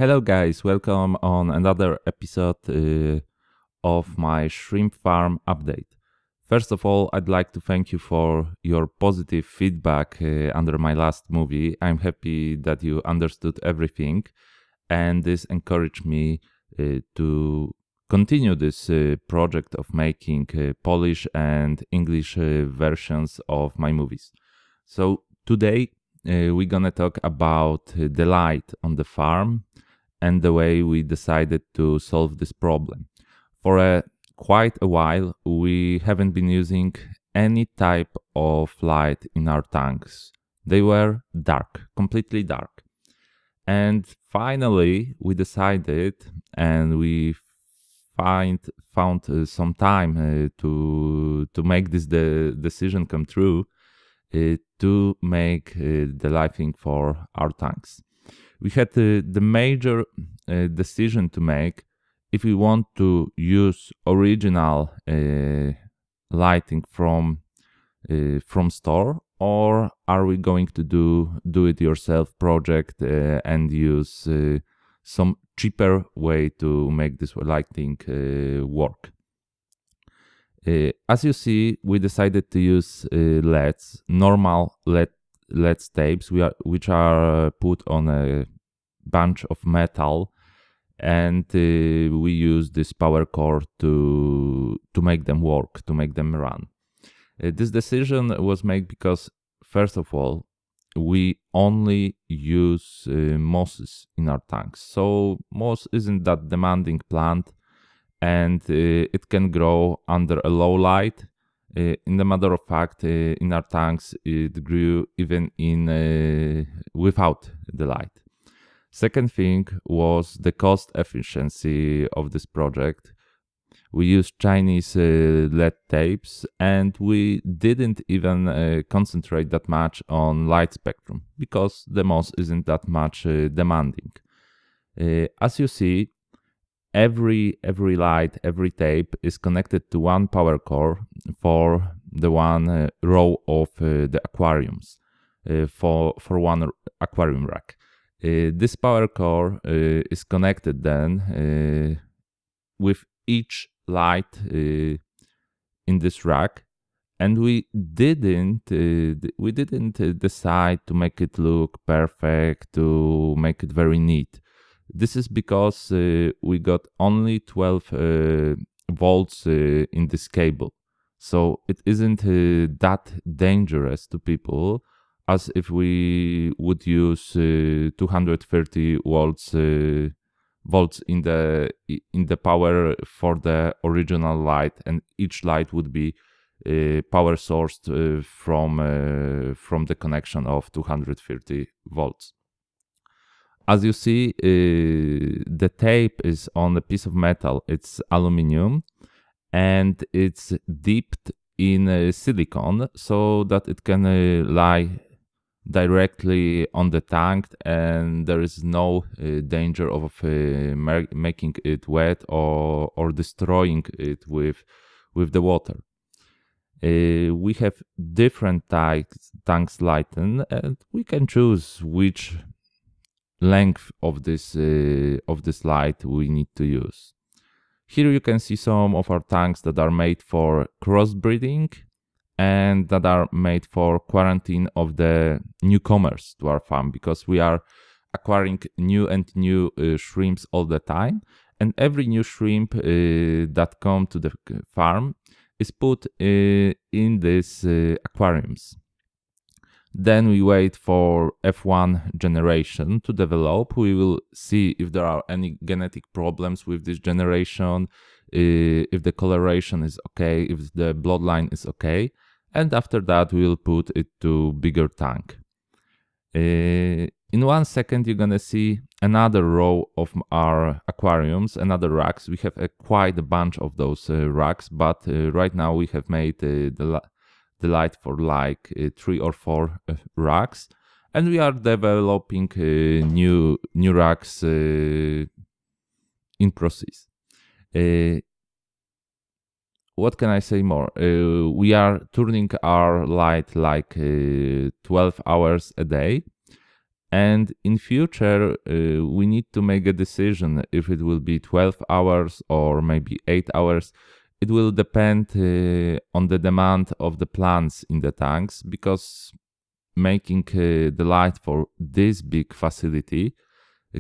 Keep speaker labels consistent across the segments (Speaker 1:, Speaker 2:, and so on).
Speaker 1: Hello, guys. Welcome on another episode of my shrimp farm update. First of all, I'd like to thank you for your positive feedback under my last movie. I'm happy that you understood everything, and this encouraged me to continue this project of making Polish and English versions of my movies. So today we're gonna talk about the light on the farm and the way we decided to solve this problem. For quite a while, we haven't been using any type of light in our tanks. They were dark, completely dark. And finally, we decided, and we found some time to make this decision come true, to make the lighting for our tanks. We had the major decision to make if we want to use original lighting from store, or are we going to do it yourself project and use some cheaper way to make this lighting work. As you see, we decided to use LEDs, normal LED tapes, which are put on a bunch of metal, and we use this power cord to make them work, to make them run. This decision was made because, first of all, we only use mosses in our tanks. So moss isn't that demanding plant, and it can grow under a low light. In the matter of fact, in our tanks, it grew even without the light. Second thing was the cost efficiency of this project. We used Chinese LED tapes, and we didn't even concentrate that much on light spectrum because the moss isn't that much demanding. As you see, every light, every tape is connected to one power cord for the one row of the aquariums, for one aquarium rack. This power cord is connected then with each light in this rack, and we didn't decide to make it look perfect, to make it very neat. This is because we got only 12 volts in this cable. So it isn't that dangerous to people as if we would use 230 volts in the power for the original light, and each light would be power sourced from the connection of 230 volts. As you see, the tape is on a piece of metal. It's aluminum, and it's dipped in silicone so that it can lie directly on the tank, and there is no danger of making it wet or destroying it with the water. We have different tanks lighten, and we can choose which length of this light we need to use. Here you can see some of our tanks that are made for crossbreeding and that are made for quarantine of the newcomers to our farm, because we are acquiring new shrimps all the time, and every new shrimp that come to the farm is put in these aquariums. Then we wait for F1 generation to develop. We will see if there are any genetic problems with this generation, if the coloration is okay, if the bloodline is okay. And after that, we will put it to bigger tank. In 1 second, you're gonna see another row of our aquariums, another racks. We have quite a bunch of those racks, but right now we have made the light for like 3 or 4 racks, and we are developing new racks in process. What can I say more? We are turning our light like 12 hours a day, And in future, we need to make a decision if it will be 12 hours or maybe 8 hours. It will depend on the demand of the plants in the tanks, because making the light for this big facility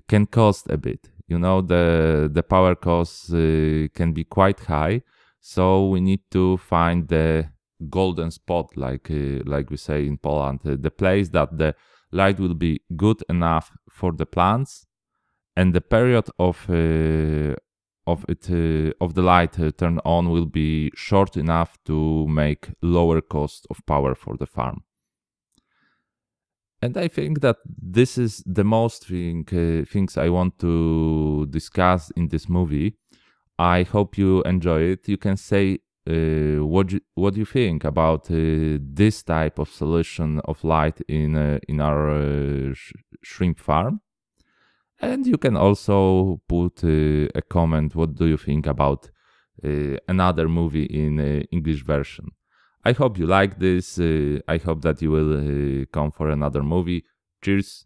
Speaker 1: can cost a bit. You know, the power costs can be quite high, so we need to find the golden spot, like we say in Poland, the place that the light will be good enough for the plants, and the period of the light turn on will be short enough to make lower cost of power for the farm. And I think that this is the most things I want to discuss in this movie. I hope you enjoy it. You can say what you think about this type of solution of light in our shrimp farm. And you can also put a comment. What do you think about another movie in English version? I hope you like this. I hope that you will come for another movie. Cheers.